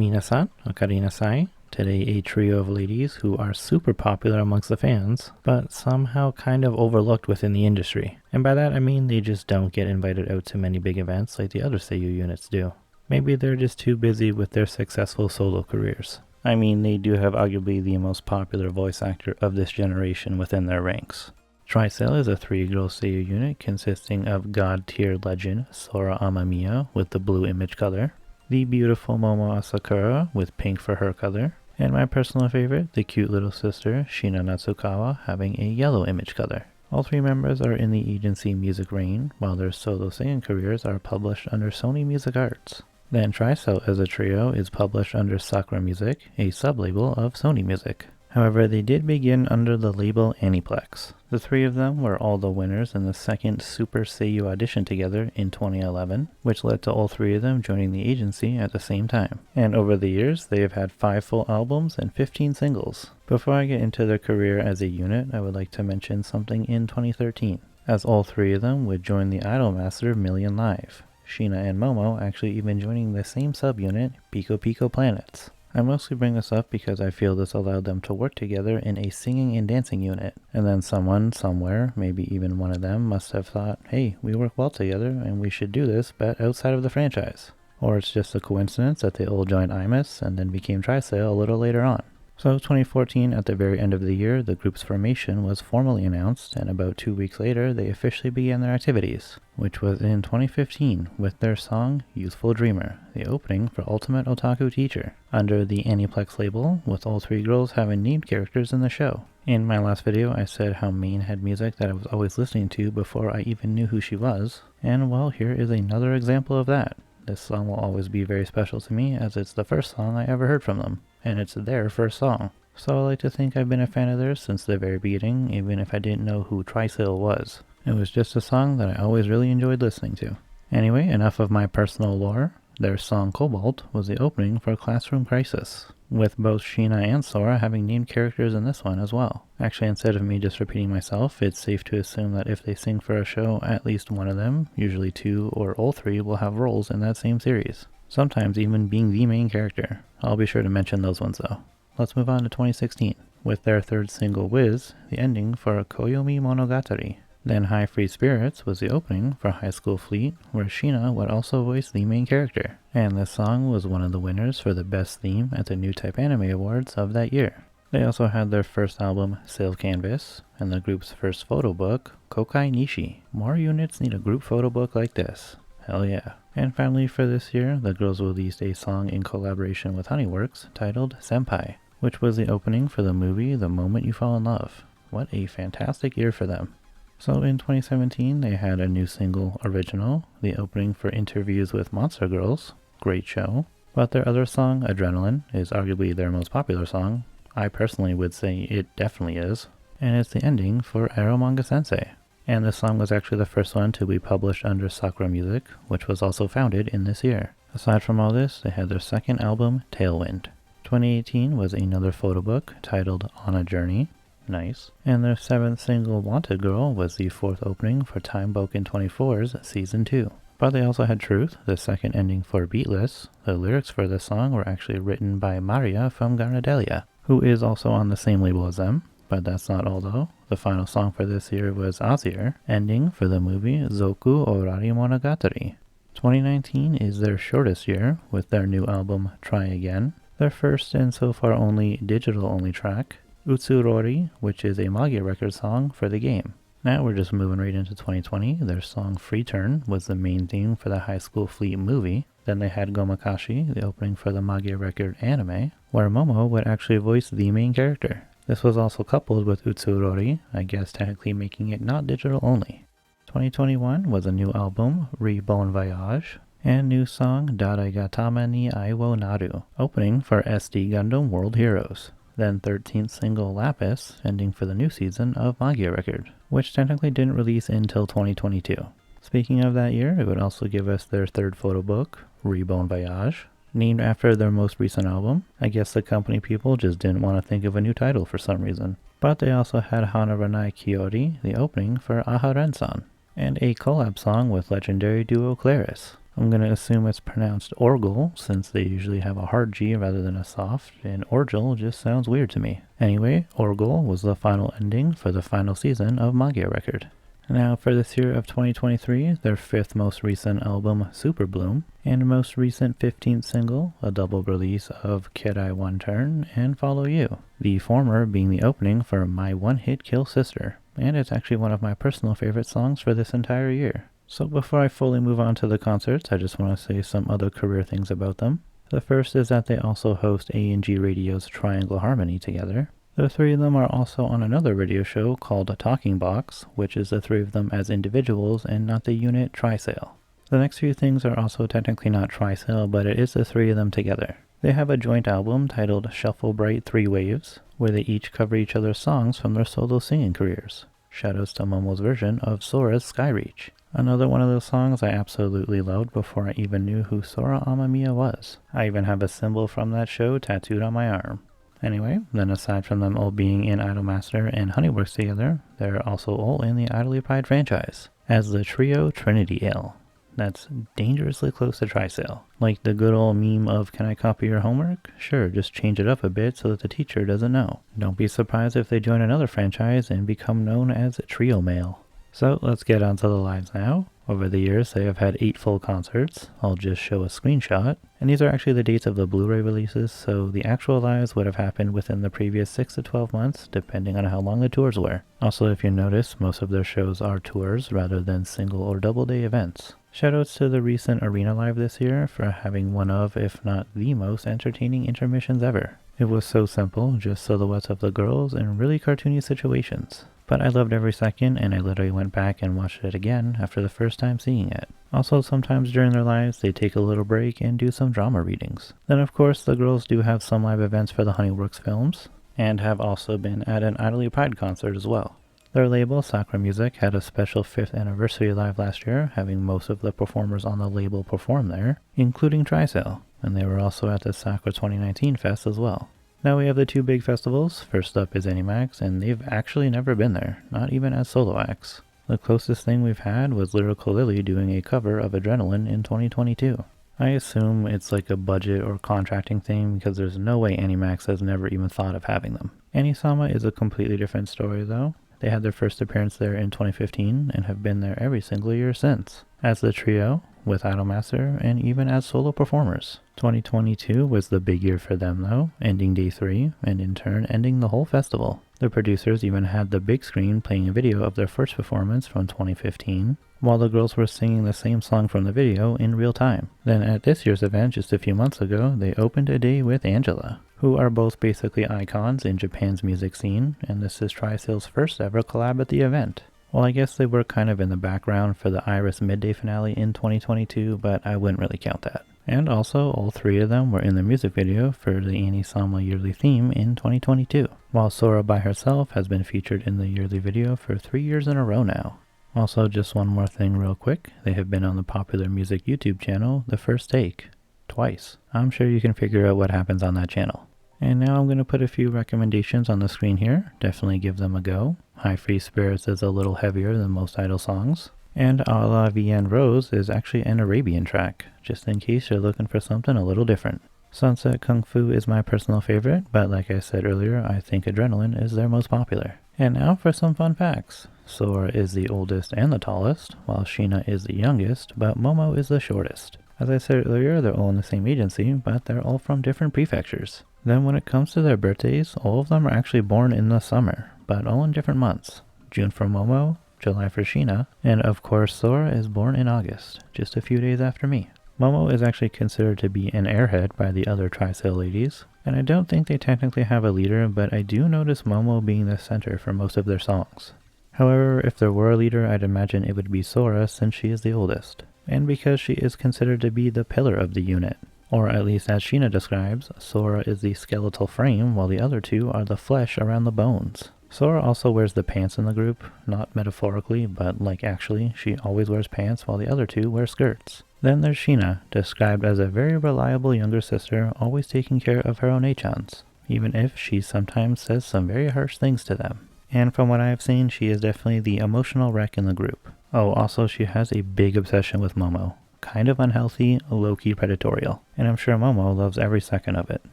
Minasan, okarina nasai. Today a trio of ladies who are super popular amongst the fans, but somehow kind of overlooked within the industry. And by that I mean they just don't get invited out to many big events like the other Seiyu units do. Maybe they're just too busy with their successful solo careers. I mean, they do have arguably the most popular voice actor of this generation within their ranks. Trysail is a 3-girl Seiyu unit consisting of god-tier legend Sora Amamiya with the blue image color, the beautiful Momo Asakura with pink for her color, and my personal favorite, the cute little sister Shina Natsukawa having a yellow image color. All 3 members are in the agency Music Rain, while their solo singing careers are published under Sony Music Arts. Then Trysail as a trio is published under Sakura Music, a sub-label of Sony Music. However, they did begin under the label Aniplex. The 3 of them were all the winners in the second Super Seiyu audition together in 2011, which led to all 3 of them joining the agency at the same time. And over the years, they have had 5 full albums and 15 singles. Before I get into their career as a unit, I would like to mention something in 2013, as all 3 of them would join the Idolmaster Million Live. Shina and Momo actually even joining the same subunit, Pico Pico Planets. I mostly bring this up because I feel this allowed them to work together in a singing and dancing unit, and then someone, somewhere, maybe even one of them, must have thought, hey, we work well together and we should do this but outside of the franchise. Or it's just a coincidence that they all joined IMUS and then became Trysail a little later on. So 2014, at the very end of the year, the group's formation was formally announced, and about 2 weeks later they officially began their activities, which was in 2015 with their song Youthful Dreamer, the opening for Ultimate Otaku Teacher, under the Aniplex label, with all 3 girls having named characters in the show. In my last video I said how Main had music that I was always listening to before I even knew who she was, and well, here is another example of that. This song will always be very special to me as it's the first song I ever heard from them, and it's their first song. So I like to think I've been a fan of theirs since the very beginning, even if I didn't know who Trysail was. It was just a song that I always really enjoyed listening to. Anyway, enough of my personal lore. Their song Cobalt was the opening for Classroom Crisis, with both Shina and Sora having named characters in this one as well. Actually, instead of me just repeating myself, it's safe to assume that if they sing for a show, at least one of them, usually 2 or all 3, will have roles in that same series, sometimes even being the main character. I'll be sure to mention those ones though. Let's move on to 2016, with their 3rd single Wiz, the ending for Koyomi Monogatari. Then High Free Spirits was the opening for High School Fleet, where Shina would also voice the main character, and this song was one of the winners for the best theme at the New Type Anime Awards of that year. They also had their first album, Sail Canvas, and the group's first photo book, Kokai Nishi. More units need a group photo book like this. Hell yeah. And finally for this year, the girls released a song in collaboration with Honeyworks titled Senpai, which was the opening for the movie The Moment You Fall in Love. What a fantastic year for them. So in 2017, they had a new single, Original, the opening for Interviews with Monster Girls. Great show. But their other song, Adrenaline, is arguably their most popular song. I personally would say it definitely is. And it's the ending for Arrow Manga Sensei. And this song was actually the first one to be published under Sakura Music, which was also founded in this year. Aside from all this, they had their second album, Tailwind. 2018 was another photo book titled On a Journey. Nice. And their 7th single, Wanted Girl, was the 4th opening for Time Boken 24's Season 2. But they also had Truth, the second ending for Beatless. The lyrics for this song were actually written by Maria from Garnadelia, who is also on the same label as them. But that's not all though. The final song for this year was Azir, ending for the movie Zoku Orari Monogatari. 2019 is their shortest year, with their new album Try Again, their first and so far only digital-only track, Utsurori, which is a Magia record song for the game. Now we're just moving right into 2020. Their song Free Turn was the main theme for the High School Fleet movie. Then they had Gomakashi, the opening for the Magia record anime, where Momo would actually voice the main character. This was also coupled with Utsurori, I guess technically making it not digital only. 2021 was a new album, Reborn Voyage, and new song Dare ga Tama ni Ai wo Naru, opening for SD Gundam World Heroes. Then 13th single Lapis, ending for the new season of Magia Record, which technically didn't release until 2022. Speaking of that year, it would also give us their 3rd photo book, Reborn Voyage, named after their most recent album. I guess the company people just didn't want to think of a new title for some reason. But they also had Hanaranai Kyori, the opening for Aha Rensan, and a collab song with legendary duo Claris. I'm going to assume it's pronounced Orgel, since they usually have a hard G rather than a soft, and Orgel just sounds weird to me. Anyway, Orgel was the final ending for the final season of Magia Record. Now for this year of 2023, their 5th most recent album, Superbloom, and most recent 15th single, a double release of Kid I One Turn and Follow You, the former being the opening for My One Hit Kill Sister, and it's actually one of my personal favorite songs for this entire year. So before I fully move on to the concerts, I just want to say some other career things about them. The first is that they also host A&G Radio's Triangle Harmony together. The 3 of them are also on another radio show called Talking Box, which is the 3 of them as individuals and not the unit Trysail. The next few things are also technically not Trysail, but it is the 3 of them together. They have a joint album titled Shuffle Bright 3 Waves, where they each cover each other's songs from their solo singing careers. Shoutouts to Momo's version of Sora's Skyreach. Another one of those songs I absolutely loved before I even knew who Sora Amamiya was. I even have a symbol from that show tattooed on my arm. Anyway, then aside from them all being in Idolmaster and Honeyworks together, they're also all in the Idly Pride franchise, as the trio Trinity-Ale. That's dangerously close to Trysail. Like the good old meme of, can I copy your homework? Sure, just change it up a bit so that the teacher doesn't know. Don't be surprised if they join another franchise and become known as Trio Male. So let's get on to the lives now. Over the years, they have had 8 full concerts. I'll just show a screenshot. And these are actually the dates of the Blu-ray releases, so the actual lives would have happened within the previous 6 to 12 months, depending on how long the tours were. Also, if you notice, most of their shows are tours rather than single or double day events. Shoutouts to the recent Arena Live this year for having one of, if not the most entertaining intermissions ever. It was so simple, just silhouettes of the girls in really cartoony situations. But I loved every second, and I literally went back and watched it again after the first time seeing it. Also, sometimes during their lives, they take a little break and do some drama readings. Then of course, the girls do have some live events for the Honeyworks films, and have also been at an Idly Pride concert as well. Their label, Sakura Music, had a special 5th anniversary live last year, having most of the performers on the label perform there, including Trysail, and they were also at the Sakura 2019 Fest as well. Now we have the 2 big festivals. First up is Animax, and they've actually never been there, not even as solo acts. The closest thing we've had was Lyrical Lily doing a cover of Adrenaline in 2022. I assume it's like a budget or contracting thing because there's no way Animax has never even thought of having them. Anisama is a completely different story though. They had their first appearance there in 2015 and have been there every single year since, as the trio, with Idolmaster, and even as solo performers. 2022 was the big year for them though, ending day 3, and in turn ending the whole festival. The producers even had the big screen playing a video of their first performance from 2015, while the girls were singing the same song from the video in real time. Then at this year's event just a few months ago, they opened a day with Angela, who are both basically icons in Japan's music scene, and this is Trysail's first ever collab at the event. Well, I guess they were kind of in the background for the Iris midday finale in 2022, but I wouldn't really count that. And also, all 3 of them were in the music video for the Anisama yearly theme in 2022, while Sora by herself has been featured in the yearly video for 3 years in a row now. Also, just one more thing real quick, they have been on the popular music YouTube channel, The First Take, twice. I'm sure you can figure out what happens on that channel. And now I'm going to put a few recommendations on the screen here. Definitely give them a go. High Free Spirits is a little heavier than most Idol songs. And A La Vie en Rose is actually an Arabian track, just in case you're looking for something a little different. Sunset Kung Fu is my personal favorite, but like I said earlier, I think Adrenaline is their most popular. And now for some fun facts. Sora is the oldest and the tallest, while Sheena is the youngest, but Momo is the shortest. As I said earlier, they're all in the same agency, but they're all from different prefectures. Then when it comes to their birthdays, all of them are actually born in the summer, but all in different months. June for Momo, July for Sheena, and of course Sora is born in August, just a few days after me. Momo is actually considered to be an airhead by the other Trysail ladies, and I don't think they technically have a leader, but I do notice Momo being the center for most of their songs. However, if there were a leader, I'd imagine it would be Sora since she is the oldest, and because she is considered to be the pillar of the unit. Or at least as Sheena describes, Sora is the skeletal frame while the other 2 are the flesh around the bones. Sora also wears the pants in the group, not metaphorically, but like actually, she always wears pants while the other 2 wear skirts. Then there's Sheena, described as a very reliable younger sister, always taking care of her Onechans, even if she sometimes says some very harsh things to them. And from what I have seen, she is definitely the emotional wreck in the group. Oh, also she has a big obsession with Momo. kind of unhealthy, low-key predatorial, and I'm sure Momo loves every second of it.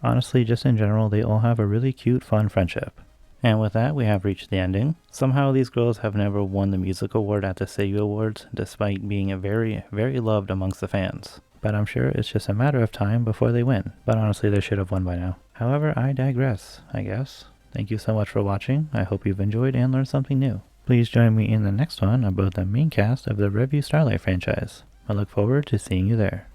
Honestly, just in general, they all have a really cute, fun friendship. And with that, we have reached the ending. Somehow these girls have never won the music award at the Seiyu Awards, despite being very, very loved amongst the fans. But I'm sure it's just a matter of time before they win. But honestly, they should have won by now. However, I digress, I guess. Thank you so much for watching. I hope you've enjoyed and learned something new. Please join me in the next one about the main cast of the Revue Starlight franchise. I look forward to seeing you there.